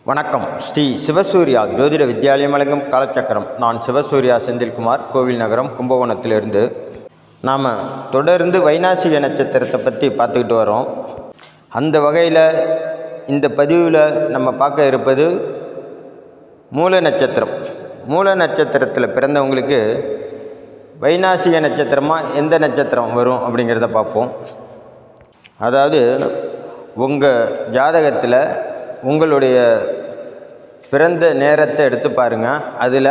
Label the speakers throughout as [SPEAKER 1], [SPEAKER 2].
[SPEAKER 1] வணக்கம். ஸ்ரீ சிவசூர்யா ஜோதிட வித்யாலயம் வழங்கும் காலச்சக்கரம். நான் சிவசூர்யா செந்தில்குமார், கோவில் நகரம், கும்பகோணத்திலிருந்து. நாம் தொடர்ந்து வைநாசிக நட்சத்திரத்தை பற்றி பார்த்துக்கிட்டு வரோம். அந்த வகையில் இந்த பதிவில் நம்ம பார்க்க இருப்பது மூல நட்சத்திரம். மூல நட்சத்திரத்தில் பிறந்தவங்களுக்கு வைநாசிக நட்சத்திரமாக எந்த நட்சத்திரம் வரும் அப்படிங்கிறத பார்ப்போம். அதாவது உங்கள் ஜாதகத்தில் உங்களுடைய பிறந்த நேரத்தை எடுத்து பாருங்கள். அதில்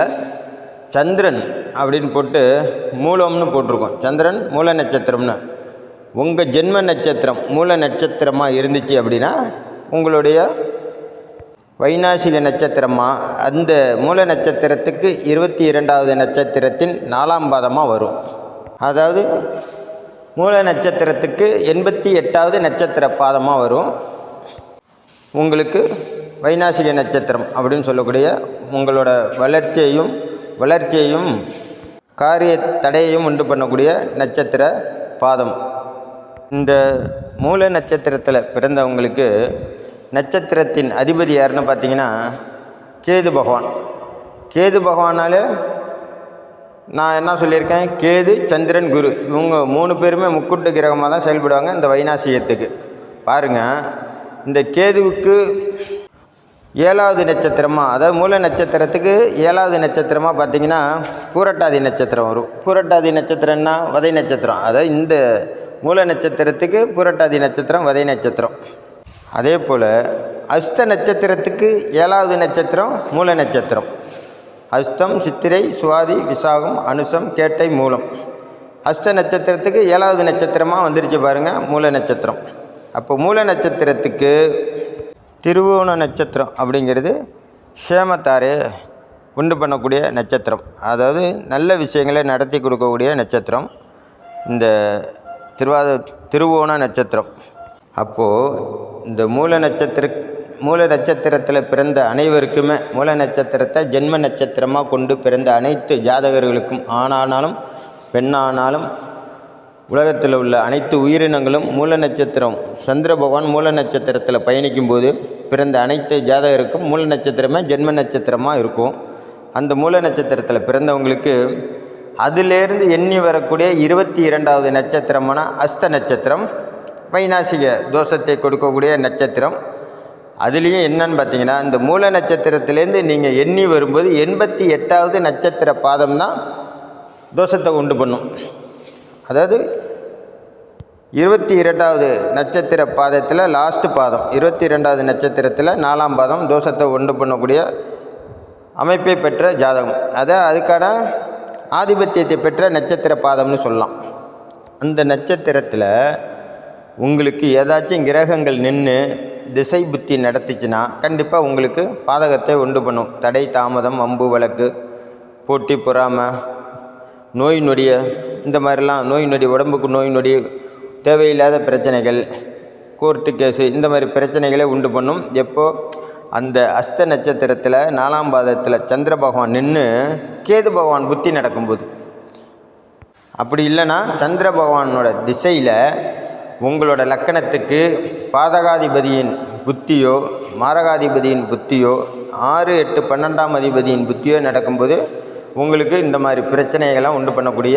[SPEAKER 1] சந்திரன் அப்படின்னு போட்டு மூலம்னு போட்டிருக்கோம். சந்திரன் மூல நட்சத்திரம்னு உங்கள் ஜென்ம நட்சத்திரம் மூல நட்சத்திரமாக இருந்துச்சு அப்படின்னா உங்களுடைய வைநாசிக நட்சத்திரமாக அந்த மூல நட்சத்திரத்துக்கு 22வது நட்சத்திரத்தின் 4ஆம் பாதமாக வரும். அதாவது மூல நட்சத்திரத்துக்கு 88வது நட்சத்திர பாதமாக வரும். உங்களுக்கு வைநாசிக நட்சத்திரம் அப்படின்னு சொல்லக்கூடிய உங்களோட வளர்ச்சியையும் காரிய தடையையும் உண்டு பண்ணக்கூடிய நட்சத்திர பாதம். இந்த மூல நட்சத்திரத்தில் பிறந்தவங்களுக்கு நட்சத்திரத்தின் அதிபதி யாருன்னு பார்த்தீங்கன்னா கேது பகவான். கேது பகவானாலே நான் என்ன சொல்லியிருக்கேன், கேது, சந்திரன், குரு இவங்க 3 பேருமே முக்கூட்டு கிரகமாக தான் செயல்படுவாங்க இந்த வைநாசிகத்துக்கு. பாருங்கள், இந்த கேதுவுக்கு 7வது நட்சத்திரமாக, அதாவது மூல நட்சத்திரத்துக்கு 7வது நட்சத்திரமாக பார்த்திங்கன்னா பூரட்டாதி நட்சத்திரம் வரும். பூரட்டாதி நட்சத்திரம்னா வதை நட்சத்திரம். அதாவது இந்த மூல நட்சத்திரத்துக்கு பூரட்டாதி நட்சத்திரம் வதை நட்சத்திரம். அதே போல் அஸ்த நட்சத்திரத்துக்கு 7வது நட்சத்திரம் மூல நட்சத்திரம். அஸ்தம், சித்திரை, சுவாதி, விசாகம், அனுசம், கேட்டை, மூலம். அஸ்த நட்சத்திரத்துக்கு 7வது நட்சத்திரமாக வந்துருச்சு பாருங்கள் மூல நட்சத்திரம். அப்போ மூல நட்சத்திரத்துக்கு திருவோண நட்சத்திரம் அப்படிங்கிறது க்ஷேமத்தாரே உண்டு பண்ணக்கூடிய நட்சத்திரம். அதாவது நல்ல விஷயங்களை நடத்தி கொடுக்கக்கூடிய நட்சத்திரம் இந்த திருவோண நட்சத்திரம். அப்போது இந்த மூல நட்சத்திரத்தில் பிறந்த அனைவருக்குமே மூல நட்சத்திரத்தை ஜென்ம நட்சத்திரமாக கொண்டு பிறந்த அனைத்து ஜாதகர்களுக்கும், ஆணானாலும் பெண்ணானாலும் உலகத்தில் உள்ள அனைத்து உயிரினங்களும் மூல நட்சத்திரம் சந்திர பகவான் மூல நட்சத்திரத்தில் பயணிக்கும்போது பிறந்த அனைத்து ஜாதகருக்கும் மூல நட்சத்திரமே ஜென்ம நட்சத்திரமாக இருக்கும். அந்த மூல நட்சத்திரத்தில் பிறந்தவங்களுக்கு அதிலேருந்து எண்ணி வரக்கூடிய 22வது நட்சத்திரமான அஸ்த நட்சத்திரம் வைநாசிக தோஷத்தை கொடுக்கக்கூடிய நட்சத்திரம். அதுலேயும் என்னன்னு பார்த்தீங்கன்னா, இந்த மூல நட்சத்திரத்திலேருந்து நீங்கள் எண்ணி வரும்போது 88வது நட்சத்திர பாதம் தான் தோஷத்தை உண்டு பண்ணும். அதாவது 22வது நட்சத்திர பாதத்தில் லாஸ்ட்டு பாதம், 22வது நட்சத்திரத்தில் 4ஆம் பாதம் தோஷத்தை உண்டு பண்ணக்கூடிய அமைப்பை பெற்ற ஜாதகம். அதுக்கான ஆதிபத்தியத்தை பெற்ற நட்சத்திர பாதம்னு சொல்லலாம். அந்த நட்சத்திரத்தில் உங்களுக்கு ஏதாச்சும் கிரகங்கள் நின்று திசை புத்தி நடத்திச்சுன்னா கண்டிப்பாக உங்களுக்கு பாதகத்தை உண்டு பண்ணும். தடை, தாமதம், வம்பு, வழக்கு, போட்டி, பொறாமை, நோய் நொடிய இந்த மாதிரிலாம் நோய் நொடி, உடம்புக்கு நோய் நொடி, தேவையில்லாத பிரச்சனைகள், கோர்ட்டு கேஸு, இந்த மாதிரி பிரச்சனைகளை உண்டு பண்ணும். எப்போது அந்த அஸ்த நட்சத்திரத்தில் 4ஆம் பாதத்தில் சந்திர பகவான் நின்று கேது பகவான் புத்தி நடக்கும்போது. அப்படி இல்லைன்னா சந்திர பகவானோட திசையில் உங்களோட லக்கணத்துக்கு பாதகாதிபதியின் புத்தியோ மாரகாதிபதியின் புத்தியோ 6, 8, 12ஆம் அதிபதியின் புத்தியோ நடக்கும்போது உங்களுக்கு இந்த மாதிரி பிரச்சனைகள்லாம் உண்டு பண்ணக்கூடிய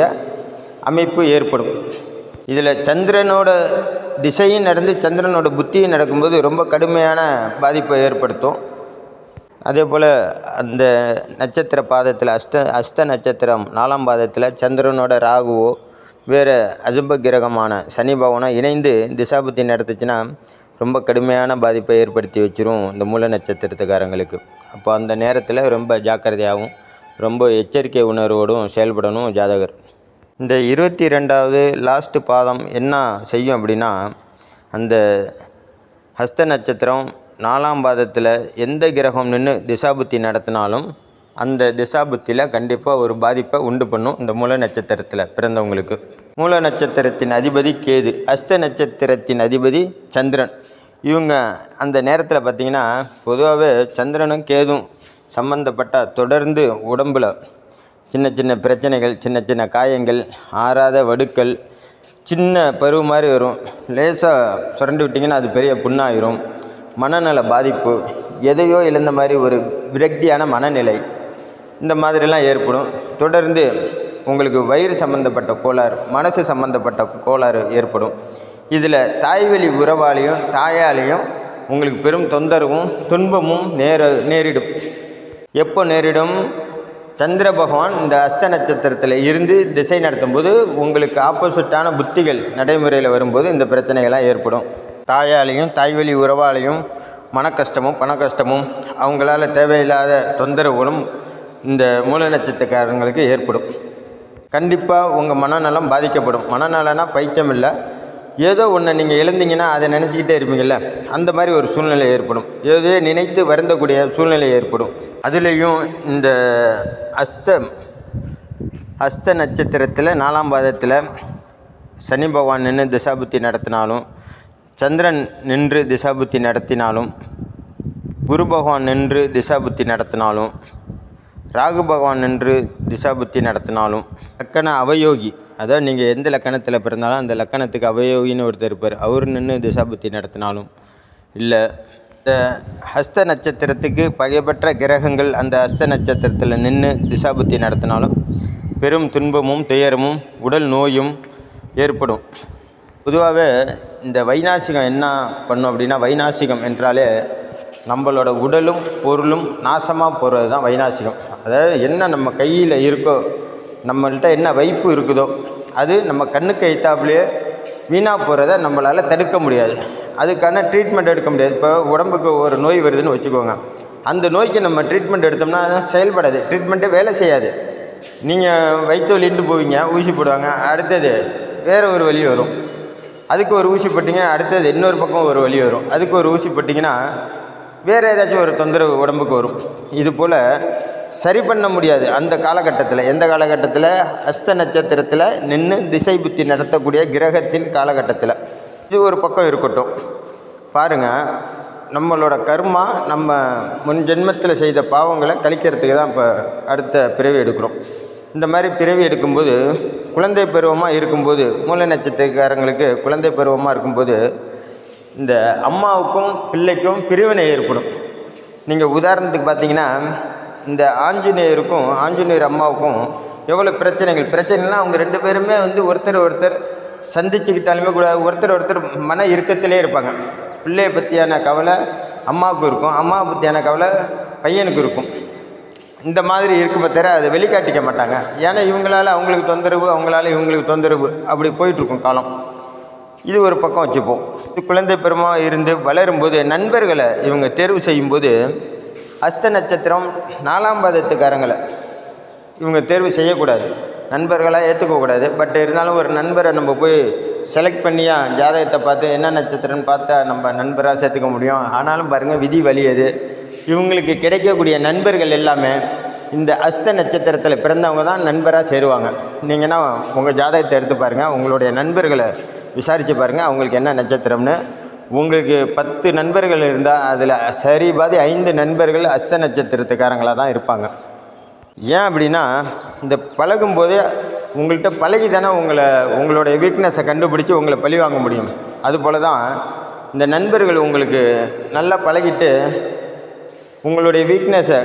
[SPEAKER 1] அமைப்பு ஏற்படும். இதில் சந்திரனோட திசையும் நடந்து சந்திரனோட புத்தியும் நடக்கும்போது ரொம்ப கடுமையான பாதிப்பை ஏற்படுத்தும். அதே போல் அந்த நட்சத்திர பாதத்தில் அஸ்த நட்சத்திரம் 4ஆம் பாதத்தில் சந்திரனோட ராகுவோ வேறு அசுப கிரகமான சனி பகவானோ இணைந்து திசாபுத்தி நடத்துச்சுன்னா ரொம்ப கடுமையான பாதிப்பை ஏற்படுத்தி வச்சிரும் இந்த மூல நட்சத்திரத்துக்காரங்களுக்கு. அப்போ அந்த நேரத்தில் ரொம்ப ஜாக்கிரதையாகவும் ரொம்ப எச்சரிக்கை உணர்வோடும் செயல்படணும் ஜாதகர். இந்த 22வது லாஸ்ட்டு பாதம் என்ன செய்யும் அப்படின்னா, அந்த ஹஸ்த நட்சத்திரம் 4ஆம் பாதத்தில் எந்த கிரகம் நின்று திசாபுத்தி நடத்தினாலும் அந்த திசாபுத்தியில் கண்டிப்பாக ஒரு பாதிப்பை உண்டு பண்ணும் இந்த மூல நட்சத்திரத்தில் பிறந்தவங்களுக்கு. மூல நட்சத்திரத்தின் அதிபதி கேது, அஸ்த நட்சத்திரத்தின் அதிபதி சந்திரன். இவங்க அந்த நேரத்தில் பார்த்திங்கன்னா பொதுவாகவே சந்திரனும் கேதும் சம்பந்தப்பட்ட தொடர்ந்து உடம்பில் சின்ன சின்ன பிரச்சனைகள், சின்ன சின்ன காயங்கள், ஆறாத வடுக்கள், சின்ன பருவ மாதிரி வரும். லேசாக சுரண்டி விட்டிங்கன்னா அது பெரிய புண்ணாயிரும். மனநல பாதிப்பு எதையோ இழந்த மாதிரி ஒரு விரக்தியான மனநிலை இந்த மாதிரிலாம் ஏற்படும். தொடர்ந்து உங்களுக்கு வயிறு சம்மந்தப்பட்ட கோளாறு, மனசு சம்மந்தப்பட்ட கோளாறு ஏற்படும். இதில் தாய்வழி உறவாலையும் தாயாலையும் உங்களுக்கு பெரும் தொந்தரவும் துன்பமும் நேரிடும். எப்போ நேரிடும்? சந்திர பகவான் இந்த அஸ்த நட்சத்திரத்தில் இருந்து திசை நடத்தும் போது உங்களுக்கு ஆப்போசிட்டான புத்திகள் நடைமுறையில் வரும்போது இந்த பிரச்சனைகள்லாம் ஏற்படும். தாயாலையும் தாய்வழி உறவாலையும் மன கஷ்டமும் பண கஷ்டமும் அவங்களால தேவையில்லாத தொந்தரவுகளும் இந்த மூல நட்சத்திரக்காரங்களுக்கு ஏற்படும். கண்டிப்பாக உங்கள் மனநலம் பாதிக்கப்படும். மனநலனா பைத்தியம் இல்லை, ஏதோ ஒன்று நீங்கள் இழந்தீங்கன்னா அதை நினச்சிக்கிட்டே இருப்பீங்கள்ல, அந்த மாதிரி ஒரு சூழ்நிலை ஏற்படும். ஏதோ நினைத்து வருந்தக்கூடிய சூழ்நிலை ஏற்படும். அதுலேயும் இந்த அஸ்த நட்சத்திரத்தில் 4ஆம் பாதத்தில் சனி பகவான் நின்று திசாபுத்தி நடத்தினாலும், சந்திரன் நின்று திசாபுத்தி நடத்தினாலும், குரு பகவான் நின்று திசாபுத்தி நடத்தினாலும், ராகு பகவான் நின்று திசாபுத்தி நடத்தினாலும், லக்கண அவயோகி, அதாவது நீங்கள் எந்த லக்கணத்தில் பிறந்தாலும் அந்த லக்கணத்துக்கு அவயோகின்னு ஒருத்தர் இருப்பார், அவர் நின்று திசாபுத்தி நடத்தினாலும், இல்லை இந்த ஹஸ்த நட்சத்திரத்துக்கு பகைப்பற்ற கிரகங்கள் அந்த ஹஸ்த நட்சத்திரத்தில் நின்று திசாபுத்தி நடத்தினாலும் பெரும் துன்பமும் துயரமும் உடல் நோயும் ஏற்படும். பொதுவாகவே இந்த வைநாசிகம் என்ன பண்ணும் அப்படின்னா, வைநாசிகம் என்றாலே நம்மளோட உடலும் பொருளும் நாசமாக போகிறது தான் வைநாசிகம். அதாவது என்ன நம்ம கையில் இருக்கோ, நம்மள்கிட்ட என்ன வைப்பு இருக்குதோ அது நம்ம கண்ணுக்கு எய்த்தாப்புலேயே வீணாக போகிறத நம்மளால் தடுக்க முடியாது. அதுக்கான ட்ரீட்மெண்ட் எடுக்க முடியாது. இப்போ உடம்புக்கு ஒரு நோய் வருதுன்னு வச்சுக்கோங்க, அந்த நோய்க்கு நம்ம ட்ரீட்மெண்ட் எடுத்தோம்னா செயல்படாது, ட்ரீட்மெண்ட்டே வேலை செய்யாது. நீங்கள் வயிற்று வலின்ட்டு போவீங்க, ஊசி போடுவாங்க, அடுத்தது வேறு ஒரு வலி வரும், அதுக்கு ஒரு ஊசி போட்டிங்க, அடுத்தது இன்னொரு பக்கம் ஒரு வலி வரும், அதுக்கு ஒரு ஊசி போட்டிங்கன்னா வேறு ஏதாச்சும் ஒரு தொந்தரவு உடம்புக்கு வரும். இது போல் சரி பண்ண முடியாது அந்த காலகட்டத்தில். எந்த காலகட்டத்தில்? அஸ்த நட்சத்திரத்தில் நின்று திசை புத்தி நடத்தக்கூடிய கிரகத்தின் காலகட்டத்தில். இது ஒரு பக்கம் இருக்கட்டும். பாருங்கள், நம்மளோட கர்மா நம்ம முன் ஜென்மத்தில் செய்த பாவங்களை கழிக்கிறதுக்கு தான் இப்போ அடுத்த பிறவி எடுக்கிறோம். இந்த மாதிரி பிறவி எடுக்கும்போது குழந்தை பருவமாக இருக்கும்போது, மூல நட்சத்திரக்காரங்களுக்கு குழந்தை பருவமாக இருக்கும்போது இந்த அம்மாவுக்கும் பிள்ளைக்கும் பிரிவினை ஏற்படும். நீங்கள் உதாரணத்துக்கு பார்த்தீங்கன்னா, இந்த ஆஞ்சநேயர் அம்மாவுக்கும் எவ்வளோ பிரச்சனைகள்னால் அவங்க 2 பேருமே ஒருத்தர் சந்திச்சுக்கிட்டாலுமே கூட ஒருத்தர் மன இறுக்கத்திலே இருப்பாங்க. பிள்ளையை பற்றியான கவலை அம்மாவுக்கும் இருக்கும், அம்மாவை பற்றியான கவலை பையனுக்கு இருக்கும். இந்த மாதிரி இருக்குமே தவிர அதை வெளிக்காட்டிக்க மாட்டாங்க. ஏன்னா இவங்களால் அவங்களுக்கு தொந்தரவு, அவங்களால இவங்களுக்கு தொந்தரவு, அப்படி போயிட்டுருக்கும் காலம். இது ஒரு பக்கம் வச்சுப்போம். குழந்தை பருவமாக இருந்து வளரும்போது நண்பர்களை இவங்க தேர்வு செய்யும்போது அஸ்த நட்சத்திரம் 4ஆம் பாதத்துக்காரங்களை இவங்க தேர்வு செய்யக்கூடாது, நண்பர்களாக ஏற்றுக்கக்கூடாது. பட் இருந்தாலும் ஒரு நண்பரை நம்ம போய் செலக்ட் பண்ணியா ஜாதகத்தை பார்த்து என்ன நட்சத்திரம்னு பார்த்தா நம்ம நண்பராக சேர்த்துக்க முடியும். ஆனாலும் பாருங்கள், விதி வலியது. இவங்களுக்கு கிடைக்கக்கூடிய நண்பர்கள் எல்லாமே இந்த அஸ்த நட்சத்திரத்தில் பிறந்தவங்க தான் நண்பராக சேருவாங்க. நீங்கன்னா உங்கள் ஜாதகத்தை எடுத்து பாருங்கள், உங்களுடைய நண்பர்களை விசாரித்து பாருங்கள் அவங்களுக்கு என்ன நட்சத்திரம்னு. உங்களுக்கு 10 நண்பர்கள் இருந்தால் அதில் சரி பாதி 5 நண்பர்கள் அஸ்த நட்சத்திரத்துக்காரங்களாக தான் இருப்பாங்க. ஏன் அப்படின்னா, இந்த பழகும்போதே உங்கள்கிட்ட பழகி தானே உங்களுடைய வீக்னஸை கண்டுபிடிச்சி உங்களை பழி வாங்க முடியும். அதுபோல் தான் இந்த நண்பர்கள் உங்களுக்கு நல்லா பழகிட்டு உங்களுடைய வீக்னஸை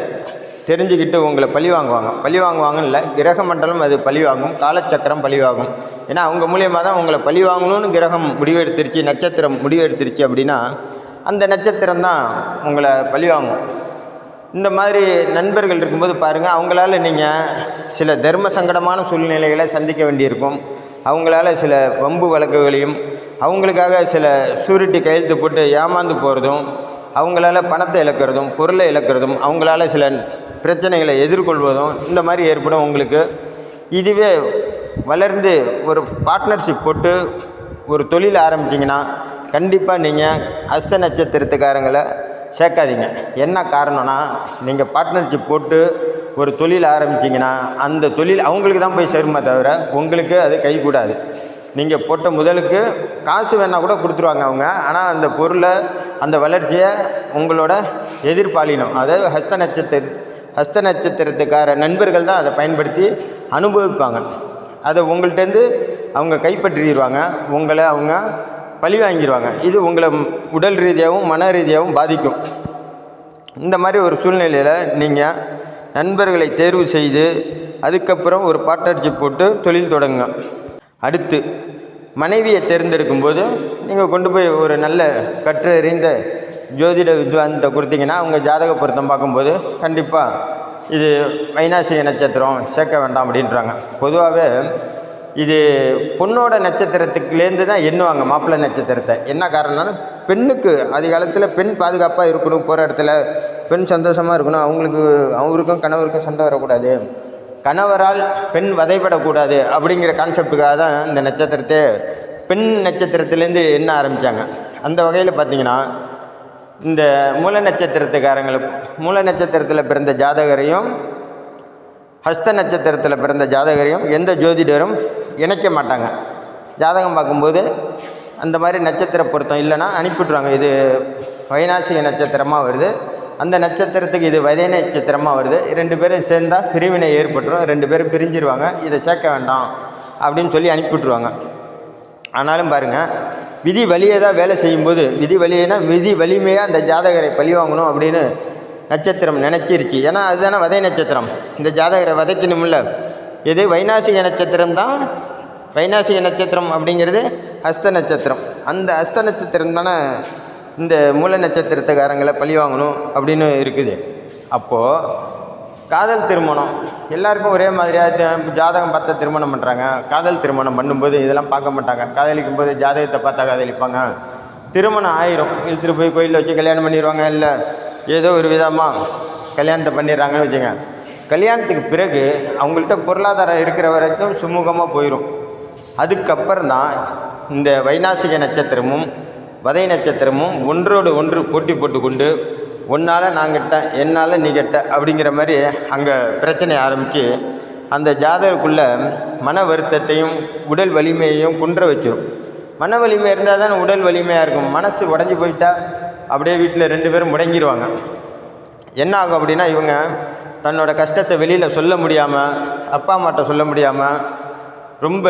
[SPEAKER 1] தெரிஞ்சுக்கிட்டு உங்களை பழி வாங்குவாங்கன்னு இல்லை, கிரக மண்டலம் அது பழி வாங்கும், காலச்சக்கரம் பழி வாங்கும். ஏன்னா அவங்க மூலியமாக தான் உங்களை பழி வாங்கணும்னு கிரகம் முடிவெடுத்துருச்சு, நட்சத்திரம் முடிவெடுத்துருச்சு அப்படின்னா அந்த நட்சத்திரம் தான் உங்களை பழி வாங்கும். இந்த மாதிரி நண்பர்கள் இருக்கும்போது பாருங்கள், அவங்களால நீங்கள் சில தர்ம சங்கடமான சூழ்நிலைகளை சந்திக்க வேண்டியிருக்கும். அவங்களால சில வம்பு வழக்குகளையும், அவங்களுக்காக சில சூரிட்டி கையெழுத்து போட்டு ஏமாந்து போகிறதும், அவங்களால பணத்தை இழக்கிறதும் பொருளை இழக்கிறதும், அவங்களால சில பிரச்சனைகளை எதிர்கொள்வதும் இந்த மாதிரி ஏற்படும் உங்களுக்கு. இதுவே வளர்ந்து ஒரு பார்ட்னர்ஷிப் போட்டு ஒரு தொழில் ஆரம்பிச்சிங்கன்னா கண்டிப்பாக நீங்கள் அஸ்த நட்சத்திரத்துக்காரங்களை சேர்க்காதீங்க. என்ன காரணம்னா, நீங்கள் பார்ட்னர்ஷிப் போட்டு ஒரு தொழில் ஆரம்பிச்சிங்கன்னா அந்த தொழில் அவங்களுக்கு தான் போய் சேருமே தவிர உங்களுக்கு அது கைகூடாது. நீங்கள் போட்ட முதலுக்கு காசு வேணால் கூட கொடுத்துருவாங்க அவங்க, ஆனால் அந்த பொருளை அந்த வளர்ச்சியை உங்களோட எதிர்பாலினம், அதாவது ஹஸ்த நட்சத்திரத்துக்கார நண்பர்கள் தான் அதை பயன்படுத்தி அனுபவிப்பாங்க. அதை உங்கள்கிட்டருந்து அவங்க கைப்பற்றிடுவாங்க, உங்களை அவங்க பழி வாங்கிடுவாங்க. இது உங்களை உடல் ரீதியாகவும் மன ரீதியாகவும் பாதிக்கும். இந்த மாதிரி ஒரு சூழ்நிலையில் நீங்கள் நண்பர்களை தேர்வு செய்து அதுக்கப்புறம் ஒரு பார்ட்னர்ஷிப் போட்டு தொழில் தொடங்குங்க. அடுத்து மனைவியை தேர்ந்தெடுக்கும்போது நீங்கள் கொண்டு போய் ஒரு நல்ல கற்றறிந்த ஜோதிட வித்வான்கிட்ட கொடுத்தீங்கன்னா அவங்க ஜாதக பொருத்தம் பார்க்கும்போது கண்டிப்பாக இது வைனாசிக நட்சத்திரம் சேர்க்க வேண்டாம் அப்படின்றாங்க. பொதுவாகவே இது பொண்ணோட நட்சத்திரத்துக்குலேருந்து தான் எண்ணுவாங்க மாப்பிள்ளை நட்சத்திரத்தை. என்ன காரணம்னா பெண்ணுக்கு அதிகாலத்தில் பெண் பாதுகாப்பாக இருக்கணும், போகிற இடத்துல பெண் சந்தோஷமாக இருக்கணும், அவருக்கும் கணவருக்கும் சண்டை வரக்கூடாது, கணவரால் பெண் வதைப்படக்கூடாது அப்படிங்கிற கான்செப்டுக்காக தான் இந்த நட்சத்திரத்தை பெண் நட்சத்திரத்துலேருந்து எண்ண ஆரம்பித்தாங்க. அந்த வகையில் பார்த்திங்கன்னா இந்த மூல நட்சத்திரத்தில் பிறந்த ஜாதகரையும் ஹஸ்த நட்சத்திரத்தில் பிறந்த ஜாதகரையும் எந்த ஜோதிடரும் இணைக்க மாட்டாங்க. ஜாதகம் பார்க்கும்போது அந்த மாதிரி நட்சத்திர பொருத்தம் இல்லைன்னா அனுப்பிவிட்ருவாங்க. இது வைனாசிக நட்சத்திரமாக வருது, அந்த நட்சத்திரத்துக்கு இது வதை நட்சத்திரமாக வருது, 2 பேரும் சேர்ந்தால் பிரிவினை ஏற்பட்டுரும், 2 பேரும் பிரிஞ்சிருவாங்க, இதை சேர்க்க வேண்டாம் அப்படின்னு சொல்லி அனுப்பிவிட்ருவாங்க. ஆனாலும் பாருங்கள், விதி வலியை தான் வேலை செய்யும்போது, விதி வலிமையாக அந்த ஜாதகரை பழி வாங்கணும் அப்படின்னு நட்சத்திரம் நினச்சிருச்சு. ஏன்னா அதுதானே வதை நட்சத்திரம், இந்த ஜாதகரை வதைக்கணும்ல. இது வைனாசிக நட்சத்திரம் தான். வைனாசிக நட்சத்திரம் அப்படிங்கிறது ஹஸ்த நட்சத்திரம். அந்த ஹஸ்த நட்சத்திரம் தானே இந்த மூல நட்சத்திரத்துக்காரங்களை பழி வாங்கணும் அப்படின்னு இருக்குது. அப்போது காதல் திருமணம் எல்லாருக்கும் ஒரே மாதிரியாக ஜாதகம் பார்த்து திருமணம் பண்ணுறாங்க. காதல் திருமணம் பண்ணும்போது இதெல்லாம் பார்க்க மாட்டாங்க. காதலிக்கும் போது ஜாதகத்தை பார்த்தா காதலிப்பாங்க. திருமணம் ஆயிரும், இழுத்துட்டு போய் கோயிலில் வச்சு கல்யாணம் பண்ணிடுவாங்க. இல்லை ஏதோ ஒரு விதமாக கல்யாணத்தை பண்ணிடுறாங்கன்னு வச்சுங்க. கல்யாணத்துக்கு பிறகு அவங்கள்ட்ட பொருளாதாரம் இருக்கிற வரைக்கும் சுமூகமாக போயிடும். அதுக்கப்புறம் தான் இந்த வைனாசிக நட்சத்திரமும் வதை நட்சத்திரமும் ஒன்றோடு ஒன்று போட்டி போட்டுக்கொண்டு ஒன்றால் நான் கெட்டேன், என்னால் நீ கெட்ட அப்படிங்கிற மாதிரி அங்கே பிரச்சனை ஆரம்பித்து அந்த ஜாதகருக்குள்ள மன வருத்தத்தையும் உடல் வலிமையையும் குன்ற வச்சிடும். மன வலிமை இருந்தால் தான் உடல் வலிமையாக இருக்கும். மனசு உடஞ்சி போயிட்டா அப்படியே வீட்டில் 2 பேரும் முடங்கிடுவாங்க. என்ன ஆகும் அப்படின்னா, இவங்க தன்னோட கஷ்டத்தை வெளியில் சொல்ல முடியாமல், அப்பா அம்மாட்ட சொல்ல முடியாமல் ரொம்ப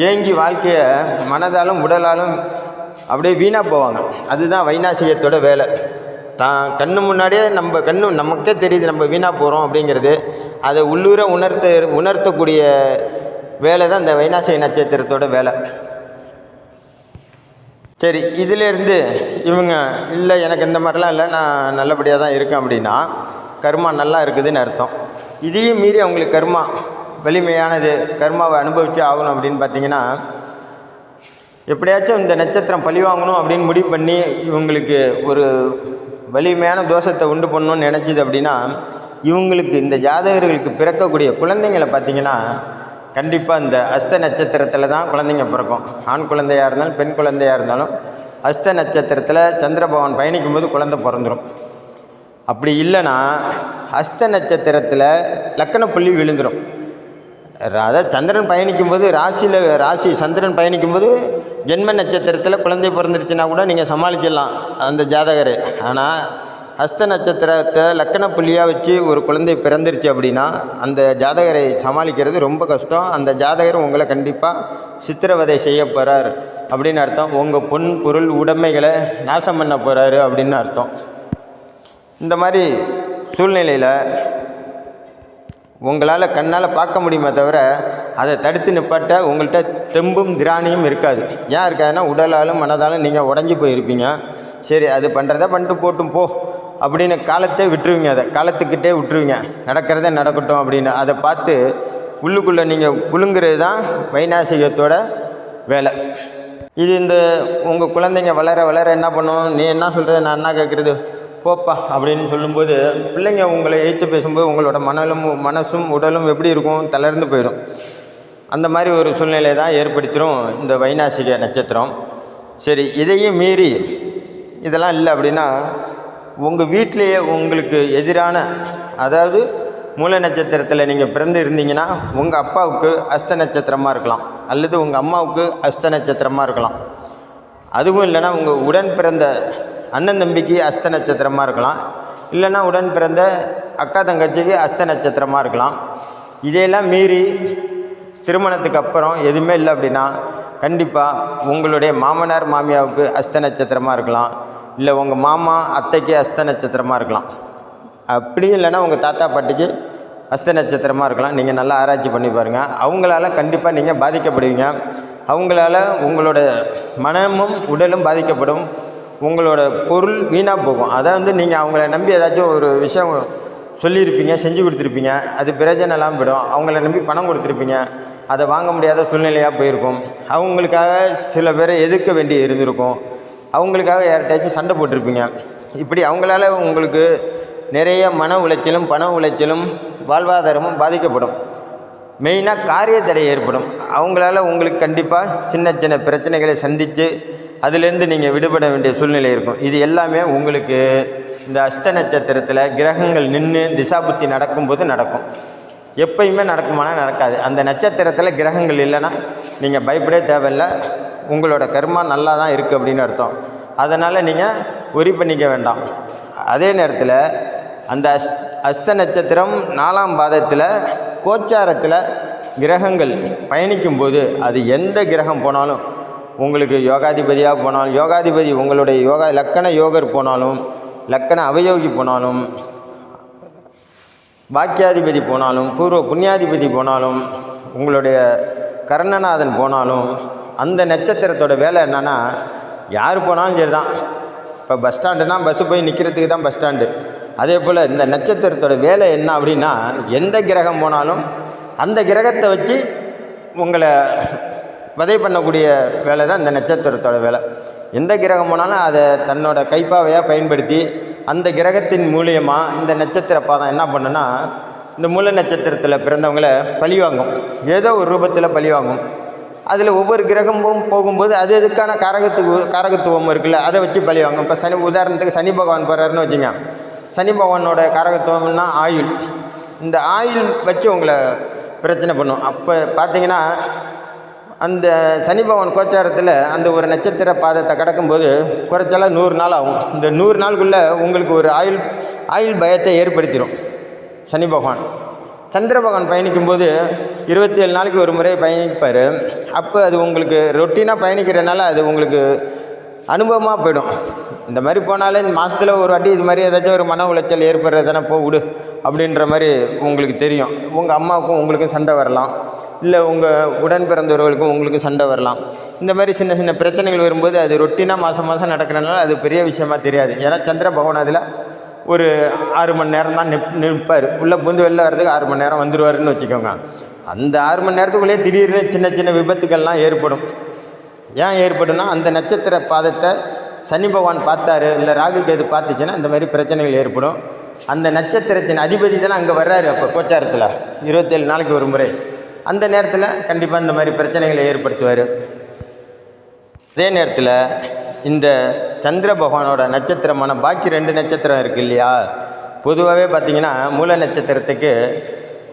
[SPEAKER 1] ஏங்கி வாழ்க்கையை மனதாலும் உடலாலும் அப்படியே வீணாக போவாங்க. அதுதான் வைனாசிகத்தோட வேலை. தான் கண்ணு முன்னாடியே நமக்கே தெரியுது நம்ம வீணாக போகிறோம் அப்படிங்கிறது. அதை உள்ளூர உணர்த்தக்கூடிய வேலை தான் இந்த வைனாசிக நட்சத்திரத்தோட வேலை. சரி, இதிலேருந்து இவங்க இல்லை எனக்கு இந்த மாதிரிலாம் இல்லை, நான் நல்லபடியாக தான் இருக்கேன் அப்படின்னா கர்மா நல்லா இருக்குதுன்னு அர்த்தம். இதையும் மீறி அவங்களுக்கு கர்மா வலிமையானது, கர்மாவை அனுபவிச்சு ஆகணும் அப்படின்னு பார்த்தீங்கன்னா, எப்படியாச்சும் இந்த நட்சத்திரம் பழி வாங்கணும் அப்படின்னு முடிவு பண்ணி இவங்களுக்கு ஒரு வலிமையான தோஷத்தை உண்டு பண்ணணும்னு நினச்சிது அப்படின்னா, இவங்களுக்கு இந்த ஜாதகர்களுக்கு பிறக்கக்கூடிய குழந்தைங்களை பார்த்திங்கன்னா கண்டிப்பாக இந்த அஸ்த நட்சத்திரத்தில் தான் குழந்தைங்க பிறக்கும். ஆண் குழந்தையாக இருந்தாலும் பெண் குழந்தையாக இருந்தாலும் அஸ்த நட்சத்திரத்தில் சந்திர பகவான் பயணிக்கும் போது குழந்தை பிறந்துடும். அப்படி இல்லைன்னா அஸ்த நட்சத்திரத்தில் லக்கண புள்ளி விழுந்துடும். அதாவது சந்திரன் பயணிக்கும் போது ராசி சந்திரன் பயணிக்கும் போது ஜென்ம நட்சத்திரத்தில் குழந்தை பிறந்துருச்சுன்னா கூட நீங்கள் சமாளிச்சிடலாம் அந்த ஜாதகர். ஆனால் ஹஸ்த நட்சத்திரத்தை லக்கண புள்ளியாக வச்சு ஒரு குழந்தை பிறந்துருச்சு அப்படின்னா அந்த ஜாதகரை சமாளிக்கிறது ரொம்ப கஷ்டம். அந்த ஜாதகர் உங்களை கண்டிப்பாக சித்திரவதை செய்ய போகிறார் அப்படின்னு அர்த்தம். உங்கள் பொன் பொருள் உடைமைகளை நாசம் பண்ண போகிறாரு அப்படின்னு அர்த்தம். இந்த மாதிரி சூழ்நிலையில் உங்களால் கண்ணால் பார்க்க முடியுமே தவிர அதை தடுத்து நிப்பாட்ட உங்கள்கிட்ட தெம்பும் திராணியும் இருக்காது. ஏன் இருக்காதுன்னா உடலாலும் மனதாலும் நீங்கள் உடஞ்சி போயிருப்பீங்க. சரி, அது பண்ணுறத பண்ணிட்டு போட்டும் போ அப்படின்னு காலத்தை விட்டுருவீங்க, அதை காலத்துக்கிட்டே விட்டுருவீங்க, நடக்கிறதே நடக்கட்டும் அப்படின்னு. அதை பார்த்து உள்ளுக்குள்ளே நீங்கள் புழுங்கிறது தான் வைனாசிகத்தோட வேலை. இது இந்த உங்கள் குழந்தைங்க வளர வளர என்ன பண்ணும், நீ என்ன சொல்கிற நான் என்ன கேட்குறது போப்பா அப்படின்னு சொல்லும்போது பிள்ளைங்க உங்களை எய்த்து பேசும்போது உங்களோட மனசும் உடலும் எப்படி இருக்கும், தளர்ந்து போயிடும். அந்த மாதிரி ஒரு சூழ்நிலை தான் ஏற்படுத்திடும் இந்த வைனாசிக நட்சத்திரம். சரி, இதையும் மீறி இதெல்லாம் இல்லை அப்படின்னா உங்கள் வீட்டிலையே உங்களுக்கு எதிரான, அதாவது மூல நட்சத்திரத்தில் நீங்கள் பிறந்து இருந்தீங்கன்னா உங்கள் அப்பாவுக்கு அஸ்த நட்சத்திரமாக இருக்கலாம், அல்லது உங்கள் அம்மாவுக்கு அஸ்த நட்சத்திரமாக இருக்கலாம். அதுவும் இல்லைன்னா உங்கள் உடன் பிறந்த அண்ணன் தம்பிக்கு அஸ்த நட்சத்திரமாக இருக்கலாம், இல்லைன்னா உடன் பிறந்த அக்கா தங்கச்சிக்கு அஸ்த நட்சத்திரமாக இருக்கலாம். இதையெல்லாம் மீறி திருமணத்துக்கு அப்புறம் எதுவுமே இல்லை அப்படின்னா கண்டிப்பாக உங்களுடைய மாமனார் மாமியாவுக்கு அஸ்த நட்சத்திரமாக இருக்கலாம், இல்லை உங்கள் மாமா அத்தைக்கு அஸ்த நட்சத்திரமாக இருக்கலாம். அப்படி இல்லைன்னா உங்கள் தாத்தா பாட்டிக்கு அஸ்த நட்சத்திரமாக இருக்கலாம். நீங்கள் நல்லா ஆராய்ச்சி பண்ணி பாருங்கள். அவங்களால கண்டிப்பாக நீங்கள் பாதிக்கப்படுவீங்க. அவங்களால உங்களோட மனமும் உடலும் பாதிக்கப்படும். உங்களோட பொருள் வீணாக போகும். அதை நீங்கள் அவங்கள நம்பி ஏதாச்சும் ஒரு விஷயம் சொல்லியிருப்பீங்க, செஞ்சு கொடுத்துருப்பீங்க, அது பிரயோஜனம் இல்லாமல் போயிடும். அவங்கள நம்பி பணம் கொடுத்துருப்பீங்க, அதை வாங்க முடியாத சூழ்நிலையாக போயிருக்கும். அவங்களுக்காக சில பேரை எதிர்க்க வேண்டி இருந்திருக்கும். அவங்களுக்காக யார்கிட்டயாச்சும் சண்டை போட்டிருப்பீங்க. இப்படி அவங்களால உங்களுக்கு நிறைய மன உளைச்சலும் பண உளைச்சலும் வாழ்வாதாரமும் பாதிக்கப்படும். மெயினாக காரிய தடை ஏற்படும். அவங்களால உங்களுக்கு கண்டிப்பாக சின்ன சின்ன பிரச்சனைகளை சந்தித்து அதிலேருந்து நீங்கள் விடுபட வேண்டிய சூழ்நிலை இருக்கும். இது எல்லாமே உங்களுக்கு இந்த அஸ்த நட்சத்திரத்தில் கிரகங்கள் நின்று திசாபுத்தி நடக்கும்போது நடக்கும். எப்பயுமே நடக்குமானா நடக்காது. அந்த நட்சத்திரத்தில் கிரகங்கள் இல்லைன்னா நீங்கள் பயப்படவே தேவையில்லை. உங்களோட கர்மா நல்லா தான் இருக்குது அப்படின்னு அர்த்தம். அதனால் நீங்கள் ஒரி பண்ணிக்க வேண்டாம். அதே நேரத்தில் அந்த அஸ்த நட்சத்திரம் 4ஆம் பாதத்தில் கோச்சாரத்தில் கிரகங்கள் பயணிக்கும்போது அது எந்த கிரகம் போனாலும், உங்களுக்கு யோகாதிபதியாக போனாலும், யோகாதிபதி உங்களுடைய யோகா லக்கண யோகர் போனாலும், லக்கண அவயோகி போனாலும், பாக்கியாதிபதி போனாலும், பூர்வ புண்ணியாதிபதி போனாலும், உங்களுடைய கர்ணநாதன் போனாலும், அந்த நட்சத்திரத்தோட வேலை என்னென்னா யார் போனாலும் சரி தான். இப்போ பஸ் ஸ்டாண்டுனா பஸ்ஸு போய் நிற்கிறதுக்கு தான் பஸ் ஸ்டாண்டு. அதே போல் இந்த நட்சத்திரத்தோட வேலை என்ன அப்படின்னா, எந்த கிரகம் போனாலும் அந்த கிரகத்தை வச்சு உங்களை வதை பண்ணக்கூடிய வேலை தான் இந்த நட்சத்திரத்தோட வேலை. எந்த கிரகம் போனாலும் அதை தன்னோட கைப்பாவையாக பயன்படுத்தி அந்த கிரகத்தின் மூலியமாக இந்த நட்சத்திர பாதம் என்ன பண்ணுன்னா, இந்த மூல நட்சத்திரத்தில் பிறந்தவங்களை பழிவாங்கும். ஏதோ ஒரு ரூபத்தில் பழிவாங்கும். அதில் ஒவ்வொரு கிரகமும் போகும்போது அது அதுக்கான காரகத்துவம் இருக்குல்ல, அதை வச்சு பழிவாங்கும். இப்போ உதாரணத்துக்கு சனி பகவான் போகிறாருன்னு வச்சுங்க. சனி பகவானோட காரகத்துவம்னா ஆயுள். இந்த ஆயுள் வச்சு உங்களை பிரச்சனை பண்ணும். அப்போ பார்த்தீங்கன்னா அந்த சனி பகவான் கோச்சாரத்தில் அந்த ஒரு நட்சத்திர பாதத்தை கடக்கும்போது குறைச்சால 100 நாள் ஆகும். இந்த 100 நாளுக்குள்ளே உங்களுக்கு ஒரு ஆயுள் பயத்தை ஏற்படுத்திடும் சனி பகவான். சந்திர பகவான் பயணிக்கும்போது 27 நாளைக்கு ஒரு முறை பயணிப்பார். அப்போ அது உங்களுக்கு ரொட்டீனாக பயணிக்கிறனால அது உங்களுக்கு அனுபவமாக போயிடும். இந்த மாதிரி போனாலே இந்த மாதத்தில் ஒரு வாட்டி இது மாதிரி ஏதாச்சும் ஒரு மன உளைச்சல் ஏற்படுறதுனா விடு அப்படின்ற மாதிரி உங்களுக்கு தெரியும். உங்கள் அம்மாவுக்கும் உங்களுக்கும் சண்டை வரலாம், இல்லை உங்கள் உடன் பிறந்தவர்களுக்கும் உங்களுக்கு சண்டை வரலாம். இந்த மாதிரி சின்ன சின்ன பிரச்சனைகள் வரும்போது அது ரொட்டீனாக மாதம் நடக்கிறனால அது பெரிய விஷயமா தெரியாது. ஏன்னா சந்திர பகவான் அதில் ஒரு 6 மணி நேரம் தான் நிற்பார். உள்ளே பூந்து வெளில வர்றதுக்கு 6 மணி நேரம் வந்துடுவாருன்னு வச்சுக்கோங்க. அந்த 6 மணி நேரத்துக்குள்ளேயே திடீர்னு சின்ன சின்ன விபத்துக்கள்லாம் ஏற்படும். ஏன் ஏற்படும்னா, அந்த நட்சத்திர பாதத்தை சனி பகவான் பார்த்தாரு, இல்லை ராகு கேது பார்த்துச்சுன்னா இந்த மாதிரி பிரச்சனைகள் ஏற்படும். அந்த நட்சத்திரத்தின் அதிபதி தானே அங்கே வர்றாரு. அப்போ கோச்சாரத்தில் 27 நாளைக்கு ஒரு முறை. அந்த நேரத்தில் கண்டிப்பாக இந்த மாதிரி பிரச்சனைகளை ஏற்படுத்துவார். அதே நேரத்தில் இந்த சந்திர பகவானோட நட்சத்திரமான பாக்கி 2 நட்சத்திரம் இருக்குது இல்லையா, பொதுவாகவே பார்த்திங்கன்னா மூல நட்சத்திரத்துக்கு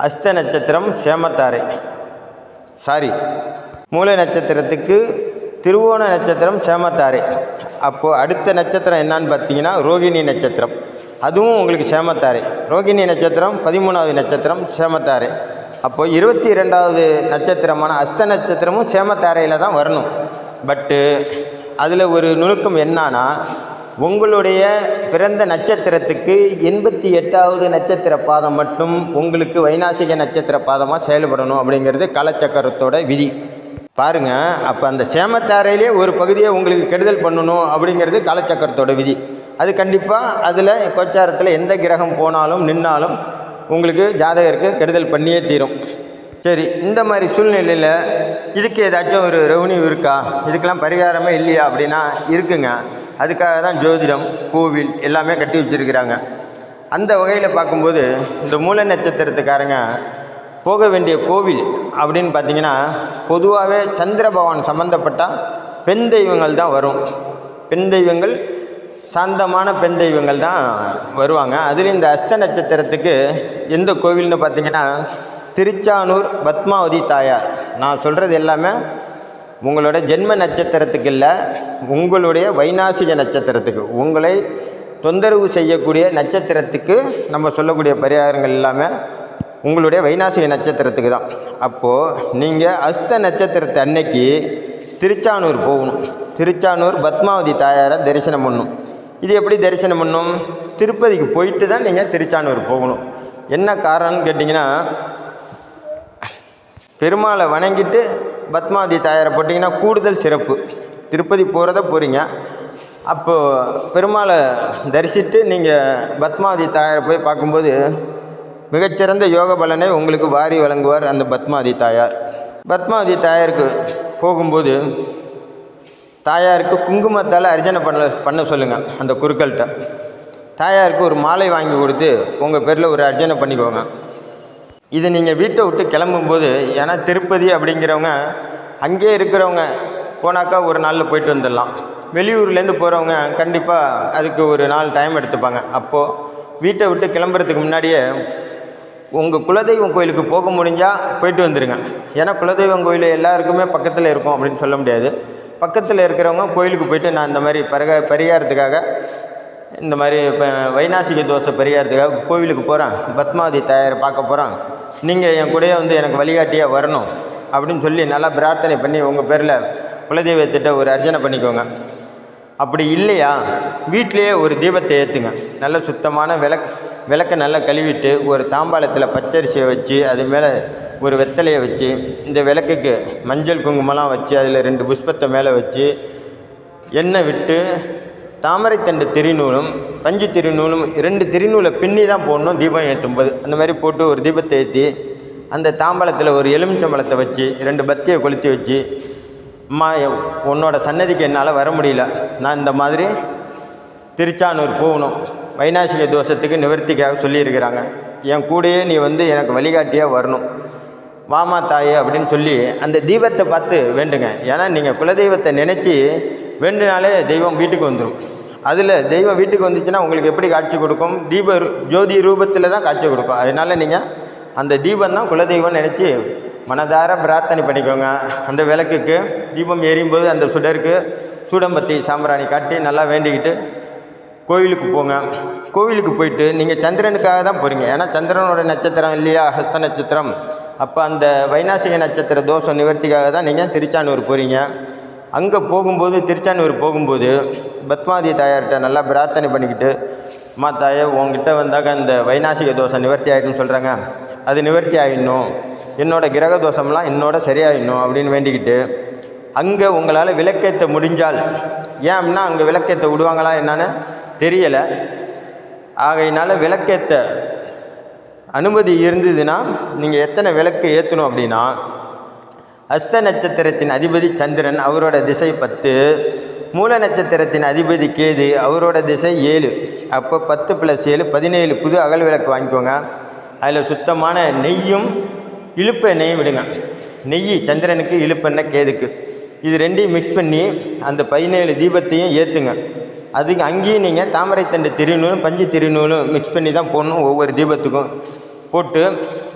[SPEAKER 1] அஸ்த நட்சத்திரம் சேமத்தாரை, மூல நட்சத்திரத்துக்கு திருவோண நட்சத்திரம் சேமத்தாரை. அப்போது அடுத்த நட்சத்திரம் என்னான்னு பார்த்தீங்கன்னா ரோகிணி நட்சத்திரம். அதுவும் உங்களுக்கு சேமத்தாரை. ரோகிணி நட்சத்திரம் 13வது நட்சத்திரம் சேமத்தாரை. அப்போது 22வது நட்சத்திரமான அஸ்த நட்சத்திரமும் சேமத்தாரையில் தான் வரணும். பட்டு அதில் ஒரு நுணுக்கம் என்னன்னா, உங்களுடைய பிறந்த நட்சத்திரத்துக்கு 88வது நட்சத்திர பாதம் மட்டும் உங்களுக்கு வைநாசிக நட்சத்திர பாதமாக செயல்படணும் அப்படிங்கிறது காலச்சக்கரத்தோட விதி. பாருங்கள், அப்போ அந்த சேமத்தாரையிலே ஒரு பகுதியை உங்களுக்கு கெடுதல் பண்ணணும் அப்படிங்கிறது காலச்சக்கரத்தோட விதி. அது கண்டிப்பாக அதில் கோச்சாரத்தில் எந்த கிரகம் போனாலும் நின்னாலும் உங்களுக்கு ஜாதகருக்கு கெடுதல் பண்ணியே தீரும். சரி, இந்த மாதிரி சூழ்நிலையில் இதுக்கு ஏதாச்சும் ஒரு ரெவன்யூ இருக்கா, இதுக்கெல்லாம் பரிகாரமே இல்லையா அப்படின்னா இருக்குங்க. அதுக்காக தான் ஜோதிடம், கோவில் எல்லாமே கட்டி வச்சுருக்கிறாங்க. அந்த வகையில் பார்க்கும்போது இந்த மூல நட்சத்திரத்துக்காரங்க போக வேண்டிய கோவில் அப்படின்னு பார்த்திங்கன்னா, பொதுவாகவே சந்திர பகவான் சம்மந்தப்பட்ட பெண் தெய்வங்கள் தான் வரும். பெண் தெய்வங்கள், சாந்தமான பெண் தெய்வங்கள் தான் வருவாங்க. அதுலேயும் இந்த அஸ்த நட்சத்திரத்துக்கு எந்த கோவில்னு பார்த்திங்கன்னா திருச்சானூர் பத்மாவதி தாயார். நான் சொல்கிறது எல்லாமே உங்களோட ஜென்ம நட்சத்திரத்துக்கு இல்லை, உங்களுடைய வைநாசிக நட்சத்திரத்துக்கு, உங்களை தொந்தரவு செய்யக்கூடிய நட்சத்திரத்துக்கு நம்ம சொல்லக்கூடிய பரிகாரங்கள் எல்லாமே உங்களுடைய வைநாசிக நட்சத்திரத்துக்கு தான். அப்போது நீங்கள் அஸ்த நட்சத்திரத்தை அன்னைக்கு திருச்சானூர் போகணும். திருச்சானூர் பத்மாவதி தாயாரை தரிசனம் பண்ணணும். இது எப்படி தரிசனம் பண்ணணும்? திருப்பதிக்கு போயிட்டு தான் நீங்கள் திருச்சானூர் போகணும். என்ன காரணம்னு கேட்டிங்கன்னா, பெருமாளை வணங்கிட்டு பத்மாவதி தாயாரை போட்டிங்கன்னா கூடுதல் சிறப்பு. திருப்பதி போகிறீங்க, அப்போது பெருமாளை தரிசித்து நீங்கள் பத்மாவதி தாயாரை போய் பார்க்கும்போது மிகச்சிறந்த யோக பலனை உங்களுக்கு வாரி வழங்குவார் அந்த பத்மாவதி தாயார். பத்மாவதி தாயாருக்கு போகும்போது தாயாருக்கு குங்குமத்தால் அர்ச்சனை பண்ண சொல்லுங்கள். அந்த குருக்கள்கிட்ட தாயாருக்கு ஒரு மாலை வாங்கி கொடுத்து உங்கள் பேரில் ஒரு அர்ச்சனை பண்ணிக்கோங்க. இது நீங்கள் வீட்டை விட்டு கிளம்பும்போது, ஏன்னா திருப்பதி அப்படிங்கிறவங்க அங்கேயே இருக்கிறவங்க போனாக்கா ஒரு நாளில் போயிட்டு வந்துடலாம். வெளியூர்லேருந்து போகிறவங்க கண்டிப்பாக அதுக்கு ஒரு நாள் டைம் எடுத்துப்பாங்க. அப்போது வீட்டை விட்டு கிளம்புறதுக்கு முன்னாடியே உங்கள் குலதெய்வம் கோயிலுக்கு போக முடிஞ்சால் போயிட்டு வந்துடுங்க. ஏன்னா குலதெய்வம் கோயில் எல்லாருக்குமே பக்கத்தில் இருக்கும் அப்படின்னு சொல்ல முடியாது. பக்கத்தில் இருக்கிறவங்க கோயிலுக்கு போயிட்டு, நான் இந்த மாதிரி பரிகாரத்துக்காக, இந்த மாதிரி இப்போ வைநாசிக தோஷ பரிகாரத்துக்காக கோவிலுக்கு போகிறேன், பத்மாவதி தாயாரை பார்க்க போகிறேன், நீங்கள் என் கூடயே வந்து எனக்கு வழிகாட்டியாக வரணும் அப்படின்னு சொல்லி நல்லா பிரார்த்தனை பண்ணி உங்கள் பேரில் குலதெய்வத்திட்ட ஒரு அர்ச்சனை பண்ணிக்கோங்க. அப்படி இல்லையா, வீட்டிலையே ஒரு தீபத்தை ஏற்றுங்க. நல்ல சுத்தமான விளக்கை நல்லா கழுவிட்டு ஒரு தாம்பாளத்தில் பச்சரிசியை வச்சு அது மேலே ஒரு வெத்தலையை வச்சு இந்த விளக்குக்கு மஞ்சள் குங்குமம்லாம் வச்சு அதில் 2 புஷ்பத்தை மேலே வச்சு எண்ணெய் விட்டு தாமரைத்தண்டு திருநூலும் பஞ்சு திருநூலும் 2 திருநூலை பின்னி தான் போடணும் தீபம் ஏற்றும்போது. அந்த மாதிரி போட்டு ஒரு தீபத்தை ஏற்றி அந்த தாம்பாளத்தில் ஒரு எலுமிச்சம்பழத்தை வச்சு 2 பத்தியை கொளுத்தி வச்சு, அம்மா உன்னோட சன்னதிக்கு என்னால் வர முடியல, நான் இந்த மாதிரி திருச்சானூர் போகணும், வைநாசிக தோஷத்துக்கு நிவர்த்திக்காக சொல்லியிருக்கிறாங்க, என் கூடயே நீ வந்து எனக்கு வழிகாட்டியாக வரணும், வாமா தாயே அப்படின்னு சொல்லி அந்த தீபத்தை பார்த்து வேண்டுங்க. ஏன்னா நீங்கள் குலதெய்வத்தை நினச்சி வேண்டுனாலே தெய்வம் வீட்டுக்கு வந்துடும். அதில் தெய்வம் வீட்டுக்கு வந்துச்சுன்னா உங்களுக்கு எப்படி காட்சி கொடுக்கும்? ஜோதி ரூபத்தில் தான் காட்சி கொடுக்கும். அதனால் நீங்கள் அந்த தீபம் தான் குலதெய்வம் நினச்சி மனதார பிரார்த்தனை பண்ணிக்கோங்க. அந்த விளக்குக்கு தீபம் எரியும்போது அந்த சுடருக்கு சூடம்பத்தி சாம்பிராணி காட்டி நல்லா வேண்டிக்கிட்டு கோவிலுக்கு போங்க. கோவிலுக்கு போயிட்டு நீங்கள் சந்திரனுக்காக தான் போகிறீங்க. ஏன்னா சந்திரனோட நட்சத்திரம் இல்லையா, ஹஸ்த நட்சத்திரம். அப்போ அந்த வைநாசிக நட்சத்திர தோஷம் நிவர்த்திக்காக தான் நீங்கள் திருச்சானூர் போகிறீங்க. அங்கே போகும்போது, திருச்சானூர் போகும்போது பத்மாவதி தாயார்கிட்ட நல்லா பிரார்த்தனை பண்ணிக்கிட்டு, அம்மா தாயே உங்ககிட்ட வந்தாக்க இந்த வைநாசிக தோஷம் நிவர்த்தி ஆகிடுன்னு சொல்கிறாங்க, அது நிவர்த்தி ஆகிடணும், என்னோட கிரக தோஷம்லாம் என்னோட சரியாயிடணும் அப்படின்னு வேண்டிக்கிட்டு அங்கே உங்களால் விளக்கேற்ற முடிஞ்சால், ஏன் அப்படின்னா அங்கே விளக்கேற்ற விடுவாங்களா என்னான்னு தெரியலை, ஆகையினால விளக்கேற்ற அனுமதி இருந்ததுன்னா நீங்கள் எத்தனை விளக்கு ஏற்றணும் அப்படின்னா, அஸ்த நட்சத்திரத்தின் அதிபதி சந்திரன், அவரோட திசை 10, மூல நட்சத்திரத்தின் அதிபதி கேது, அவரோட திசை 7. அப்போ 10 + 7 17 புது அகல் விளக்கு வாங்கிக்கோங்க. அதில் சுத்தமான நெய்யும் இழுப்பெண்ணெயும் விடுங்க. நெய் சந்திரனுக்கு, இழுப்பெண்ணெய் கேதுக்கு. இது 2ஐயும் மிக்ஸ் பண்ணி அந்த 17 தீபத்தையும் ஏற்றுங்க. அதுக்கு அங்கேயும் நீங்கள் தாமரைத்தண்டு திருநூலும் பஞ்சு திருநூலும் மிக்ஸ் பண்ணி தான் போடணும். ஒவ்வொரு தீபத்துக்கும் போட்டு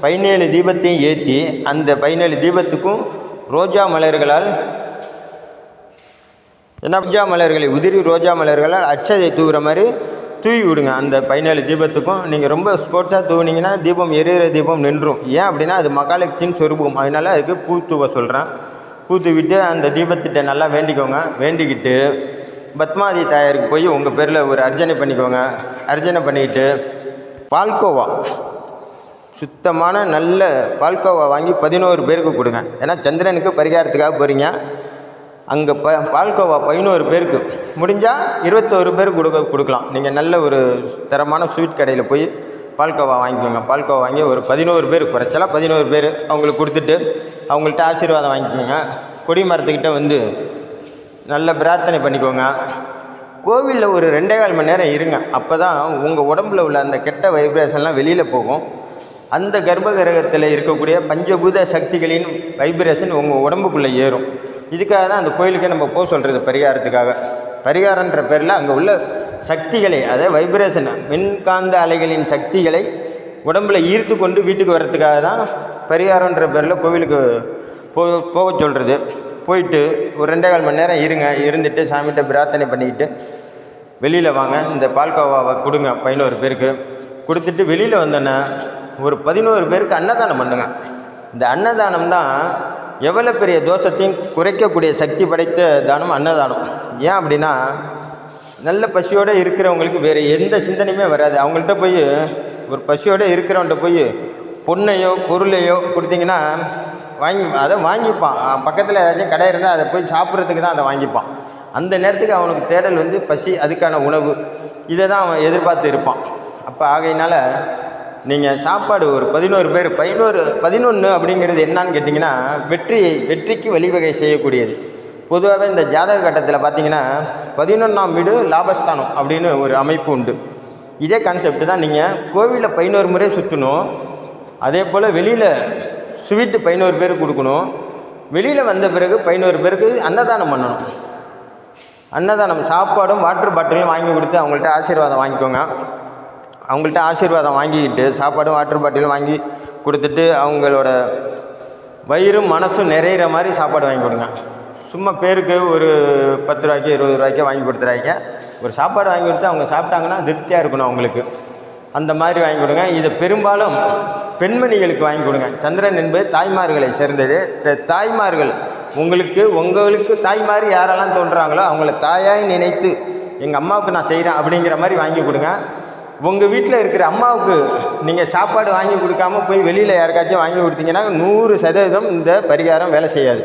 [SPEAKER 1] 17 தீபத்தையும் ஏற்றி அந்த 17 தீபத்துக்கும் ரோஜா மலர்களால், ரோஜா மலர்களை உதிரி ரோஜா மலர்களால் அட்சதை தூவுற மாதிரி தூவி விடுங்க. அந்த 17 தீபத்துக்கும் நீங்கள் ரொம்ப ஸ்போர்ட்ஸாக தூவினீங்கன்னா தீபம் எரியிற தீபம் நின்றும். ஏன் அப்படின்னா அது மகாலட்சுமியின் சொரூபம். அதனால் அதுக்கு பூ தூவ சொல்கிறேன். பூ தூவிட்டு அந்த தீபத்திட்ட நல்லா வேண்டிக்கோங்க. வேண்டிக்கிட்டு பத்மாவதி தாயாருக்கு போய் உங்கள் பேரில் ஒரு அர்ச்சனை பண்ணிக்கோங்க. அர்ச்சனை பண்ணிக்கிட்டு பால்கோவா, சுத்தமான நல்ல பால்கோவா வாங்கி 11 பேருக்கு கொடுங்க. ஏன்னா சந்திரனுக்கு பரிகாரத்துக்காக போகிறீங்க. அங்கே பால்கோவா 11 பேருக்கு, முடிஞ்சால் 21 பேருக்கு கொடுக்கலாம். நீங்கள் நல்ல ஒரு தரமான ஸ்வீட் கடையில் போய் பால்கோவா வாங்கிக்கோங்க. பால்கோவா வாங்கி ஒரு 11 பேர், குறைச்சலாம் 11 பேர் அவங்களுக்கு கொடுத்துட்டு அவங்கள்ட்ட ஆசீர்வாதம் வாங்கிக்கோங்க. கொடி மரத்துக்கிட்ட வந்து நல்ல பிரார்த்தனை பண்ணிக்கோங்க. கோவிலில் ஒரு 2.25 மணி நேரம் இருங்க. அப்போ தான் உங்கள் உடம்புல உள்ள அந்த கெட்ட வைப்ரேஷன்லாம் வெளியில் போகும். அந்த கர்ப்பகிரகத்தில் இருக்கக்கூடிய பஞ்சபூத சக்திகளின் வைப்ரேஷன் உங்கள் உடம்புக்குள்ளே ஏறும். இதுக்காக தான் அந்த கோயிலுக்கே நம்ம போக சொல்கிறது, பரிகாரத்துக்காக. பரிகாரன்ற பேரில் அங்கே உள்ள சக்திகளை, அதாவது வைப்ரேஷன், மின்காந்த அலைகளின் சக்திகளை உடம்பில் ஈர்த்து கொண்டு வீட்டுக்கு வர்றதுக்காக தான் பரிகாரன்ற பேரில் கோவிலுக்கு போக சொல்கிறது. போயிட்டு ஒரு 2.25 மணி நேரம் இருங்க. இருந்துட்டு சாமிகிட்ட பிரார்த்தனை பண்ணிக்கிட்டு வெளியில் வாங்க. இந்த பால்கோவாவை கொடுங்க 11 பேருக்கு. கொடுத்துட்டு வெளியில் வந்தோன்னே ஒரு 11 பேருக்கு அன்னதானம் பண்ணுங்க. இந்த அன்னதானம் தான் எவ்வளோ பெரிய தோஷத்தையும் குறைக்கக்கூடிய சக்தி படைத்த தானம் அன்னதானம். ஏன் அப்படின்னா, நல்ல பசியோடு இருக்கிறவங்களுக்கு வேறு எந்த சிந்தனையுமே வராது. அவங்கள்ட்ட போய் ஒரு பசியோடு இருக்கிறவன்ட்ட போய் பொண்ணையோ பொருளையோ கொடுத்தீங்கன்னா அதை வாங்கிப்பான். பக்கத்தில் ஏதாச்சும் கடை இருந்தால் அதை போய் சாப்பிட்றதுக்கு தான் அதை வாங்கிப்பான். அந்த நேரத்துக்கு அவனுக்கு தேடல் வந்து பசி, அதுக்கான உணவு, இதை தான் அவன் எதிர்பார்த்து இருப்பான். அப்போ ஆகையினால் நீங்கள் சாப்பாடு ஒரு 11 பேர் 11 அப்படிங்கிறது என்னான்னு கேட்டிங்கன்னா வெற்றிக்கு வழிவகை செய்யக்கூடியது. பொதுவாகவே இந்த ஜாதக கட்டத்தில் பார்த்திங்கன்னா 11ஆம் வீடு லாபஸ்தானம் அப்படின்னு ஒரு அமைப்பு உண்டு. இதே கான்செப்ட் தான். நீங்கள் கோவிலில் 11 முறை சுற்றணும், அதே போல் வெளியில் ஸ்வீட்டு 11 பேருக்கு கொடுக்கணும், வெளியில் வந்த பிறகு 11 பேருக்கு அன்னதானம் பண்ணணும். அன்னதானம் சாப்பாடும் வாட்டர் பாட்டிலும் வாங்கி கொடுத்து அவங்கள்ட்ட ஆசீர்வாதம் வாங்கிக்கோங்க. அவங்கள்ட்ட ஆசீர்வாதம் வாங்கிக்கிட்டு சாப்பாடும் வாட்டர் பாட்டிலும் வாங்கி கொடுத்துட்டு அவங்களோட வயிறும் மனசும் நிறையிற மாதிரி சாப்பாடு வாங்கி கொடுங்க. சும்மா பேருக்கு ஒரு 10 ரூபாய்க்கு 20 ரூபாய்க்கு வாங்கி கொடுத்துறாங்க. ஒரு சாப்பாடு வாங்கி கொடுத்து அவங்க சாப்பிட்டாங்கன்னா திருப்தியாக இருக்கணும் அவங்களுக்கு. அந்த மாதிரி வாங்கி கொடுங்க. இதை பெரும்பாலும் பெண்மணிகளுக்கு வாங்கி கொடுங்க. சந்திரன் என்பது தாய்மார்களை சேர்ந்தது. தாய்மார்கள் உங்களுக்கு தாய்மார் யாரெல்லாம் தோன்றுறாங்களோ அவங்கள தாயாய் நினைத்து எங்கள் அம்மாவுக்கு நான் செய்கிறேன் அப்படிங்கிற மாதிரி வாங்கி கொடுங்க. உங்கள் வீட்டில் இருக்கிற அம்மாவுக்கு நீங்கள் சாப்பாடு வாங்கி கொடுக்காம போய் வெளியில் யாருக்காச்சும் வாங்கி கொடுத்தீங்கன்னா 100% இந்த பரிகாரம் வேலை செய்யாது.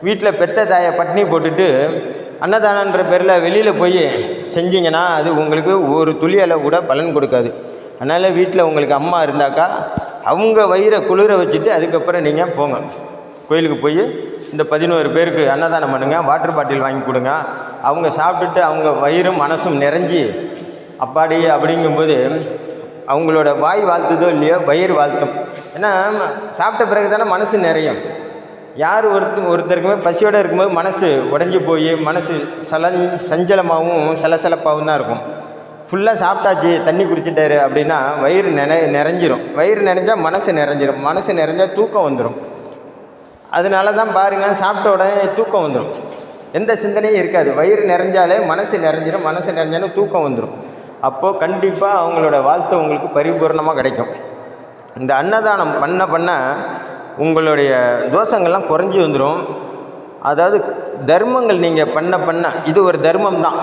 [SPEAKER 1] வீட்டில் பெத்த தாயை பட்டினி போட்டுட்டு அன்னதானன்ற பேரில் வெளியில் போய் செஞ்சிங்கன்னா அது உங்களுக்கு ஒரு துளி அளவு கூட பலன் கொடுக்காது. அதனால் வீட்டில் உங்களுக்கு அம்மா இருந்தாக்கா அவங்க வயிறை குளிர வச்சுட்டு அதுக்கப்புறம் நீங்கள் போங்க கோயிலுக்கு போய் இந்த 11 பேருக்கு அன்னதானம் பண்ணுங்கள். வாட்டர் பாட்டில் வாங்கி கொடுங்க. அவங்க சாப்பிட்டுட்டு அவங்க வயிறும் மனசும் நிறைஞ்சி அப்பாடி அப்படிங்கும்போது அவங்களோட வாய் வாழ்த்துதோ இல்லையோ வயிறு வாழ்த்தும். ஏன்னா சாப்பிட்ட பிறகு தானே மனசு நிறையும். யார் ஒருத்தருக்குமே பசியோடு இருக்கும்போது மனசு உடஞ்சி போய் மனசு சஞ்சலமாகவும் சலசலப்பாகவும் தான் இருக்கும். ஃபுல்லாக சாப்பிட்டாச்சு தண்ணி குடிச்சிட்டாரு அப்படின்னா வயிறு நிறைஞ்சிரும். வயிறு நிறைஞ்சால் மனசு நிறைஞ்சிரும். மனசு நிறைஞ்சால் தூக்கம் வந்துடும். அதனால தான் பாருங்கள், சாப்பிட்ட உடனே தூக்கம் வந்துடும், எந்த சிந்தனையும் இருக்காது. வயிறு நிறைஞ்சாலே மனசு நிறைஞ்சிடும். மனசு நிறைஞ்சாலும் தூக்கம் வந்துடும். அப்போது கண்டிப்பாக அவங்களோட வாழ்த்து உங்களுக்கு பரிபூர்ணமாக கிடைக்கும். இந்த அன்னதானம் பண்ண உங்களுடைய தோஷங்கள்லாம் குறைஞ்சி வந்துடும். அதாவது தர்மங்கள் நீங்கள் பண்ண இது ஒரு தர்மம் தான்.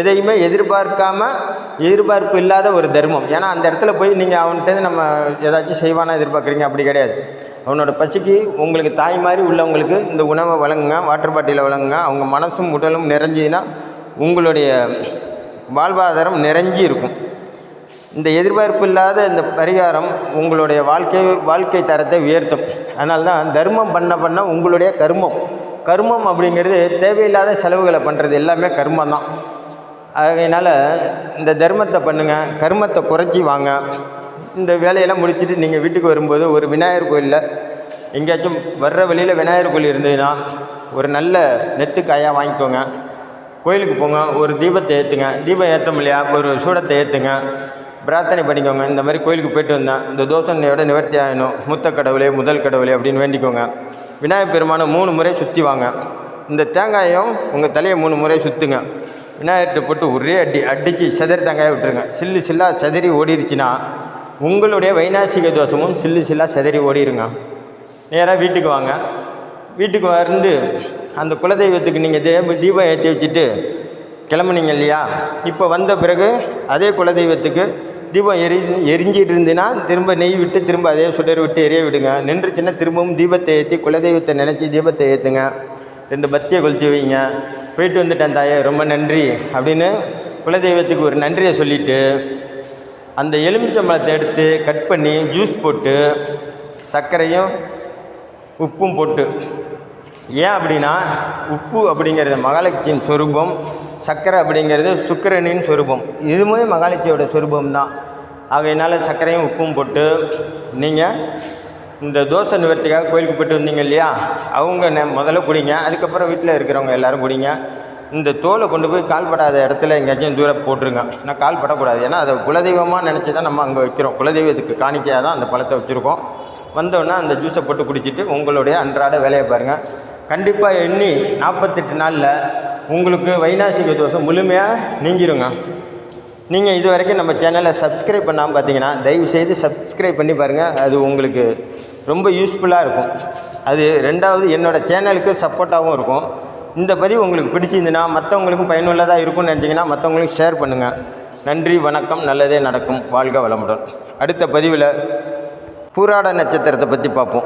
[SPEAKER 1] எதையுமே எதிர்பார்ப்பு இல்லாத ஒரு தர்மம். ஏன்னா அந்த இடத்துல போய் நீங்கள் அவன்கிட்ட நம்ம ஏதாச்சும் செய்வானா எதிர்பார்க்குறீங்க, அப்படி கிடையாது. அவனோட பசிக்கு உங்களுக்கு தாய் மாதிரி உள்ளவங்களுக்கு இந்த உணவை வழங்குங்க, வாட்டர் பாட்டிலை வழங்குங்க. அவங்க மனசும் உடலும் நிறைஞ்சின்னா உங்களுடைய வாழ்வாதாரம் நிறைஞ்சி இருக்கும். இந்த எதிர்பார்ப்பு இல்லாத இந்த பரிகாரம் உங்களுடைய வாழ்க்கை தரத்தை உயர்த்தும். அதனால தான் தர்மம் பண்ண உங்களுடைய கர்மம் அப்படிங்கிறது தேவையில்லாத செலவுகளை பண்ணுறது எல்லாமே கர்மம் தான். அதனால் இந்த தர்மத்தை பண்ணுங்கள், கர்மத்தை குறைச்சி வாங்க. இந்த வேலையெல்லாம் முடிச்சுட்டு நீங்கள் வீட்டுக்கு வரும்போது ஒரு விநாயகர் கோயிலில் எங்கேயாச்சும் வர்ற வழியில் விநாயகர் கோயில் இருந்ததுன்னா ஒரு நல்ல நெத்துக்காயாக வாங்கிக்கோங்க. கோயிலுக்கு போங்க, ஒரு தீபத்தை ஏற்றுங்க. தீபம் ஏற்ற முடியா ஒரு சூடத்தை ஏற்றுங்க, பிரார்த்தனை பண்ணிக்கோங்க. இந்த மாதிரி கோயிலுக்கு போயிட்டு வந்தேன், இந்த தோஷனையோட நிவர்த்தி ஆகணும், மூத்த கடவுளே முதல் கடவுளே அப்படின்னு வேண்டிக்கோங்க. விநாயகர் பெருமானை 3 முறை சுற்றி வாங்க. இந்த தேங்காயும் உங்கள் தலையை 3 முறை சுற்றுங்க. விநாயகர்கிட்ட போட்டு ஒரே அடித்து செதறி தேங்காயை விட்டுருங்க. சில்லாக செதறி ஓடிடுச்சுன்னா உங்களுடைய வைநாசிக தோஷமும் சில்லாக செதறி ஓடிடுங்க. நேராக வீட்டுக்கு வாங்க. வீட்டுக்கு வந்து அந்த குலதெய்வத்துக்கு நீங்கள் தீபம் ஏற்றி வச்சுட்டு கிளம்புனீங்க இல்லையா, இப்போ வந்த பிறகு அதே குலதெய்வத்துக்கு தீபம் எரிஞ்சிட்டு இருந்துன்னா திரும்ப நெய் விட்டு திரும்ப அதே சுடர் விட்டு எரிய விடுங்க. நின்றுச்சுன்னா திரும்பவும் தீபத்தை ஏற்றி குலதெய்வத்தை நினச்சி தீபத்தை ஏற்றுங்க. 2 பத்தியை கொளுத்தி வைங்க. போயிட்டு வந்துட்டேன் தாயே ரொம்ப நன்றி அப்படின்னு குலதெய்வத்துக்கு ஒரு நன்றியை சொல்லிவிட்டு அந்த எலுமிச்சம்பழத்தை எடுத்து கட் பண்ணி ஜூஸ் போட்டு சர்க்கரையும் உப்பும் போட்டு, ஏன் அப்படின்னா உப்பு அப்படிங்கிறது மகாலட்சுமியின் சொரூபம், சர்க்கரை அப்படிங்கிறது சுக்கிரனின் சொரூபம். இதுவுமே மகாலட்சுமியோட சொரூபம் தான். ஆகையினால சர்க்கரையும் உப்பும் போட்டு நீங்கள் இந்த தோசை நிவர்த்திக்காக கோயிலுக்கு போய்ட்டு வந்தீங்க இல்லையா, அவங்க முதல்ல குடிங்க. அதுக்கப்புறம் வீட்டில் இருக்கிறவங்க எல்லோரும் குடிங்க. இந்த தோலை கொண்டு போய் கால்படாத இடத்துல எங்கேயாச்சும் தூரம் போட்டுருங்க. ஏன்னா கால் படக்கூடாது. ஏன்னா அதை குலதெய்வமாக நினச்சி தான் நம்ம அங்கே வைக்கிறோம். குலதெய்வத்துக்கு காணிக்கையாக தான் அந்த பழத்தை வச்சுருக்கோம். வந்தோடனே அந்த ஜூஸை போட்டு குடிச்சிட்டு உங்களுடைய அன்றாட வேலையை பாருங்கள். கண்டிப்பாக எண்ணி 48 நாளில் உங்களுக்கு வைநாசிக தோஷம் முழுமையாக நீங்கிருங்க. நீங்கள் இது வரைக்கும் நம்ம சேனலை சப்ஸ்கிரைப் பண்ணாமல் பார்த்தீங்கன்னா தயவுசெய்து சப்ஸ்கிரைப் பண்ணி பாருங்கள். அது உங்களுக்கு ரொம்ப யூஸ்ஃபுல்லாக இருக்கும். அது 2வது என்னோடய சேனலுக்கு சப்போர்ட்டாகவும் இருக்கும். இந்த பதிவு உங்களுக்கு பிடிச்சிருந்துன்னா மற்றவங்களுக்கும் பயனுள்ளதாக இருக்கும்னு நினச்சிங்கன்னா மற்றவங்களுக்கு ஷேர் பண்ணுங்கள். நன்றி, வணக்கம். நல்லதே நடக்கும். வாழ்க வளமுடன். அடுத்த பதிவில் பூராட நட்சத்திரத்தை பற்றி பார்ப்போம்.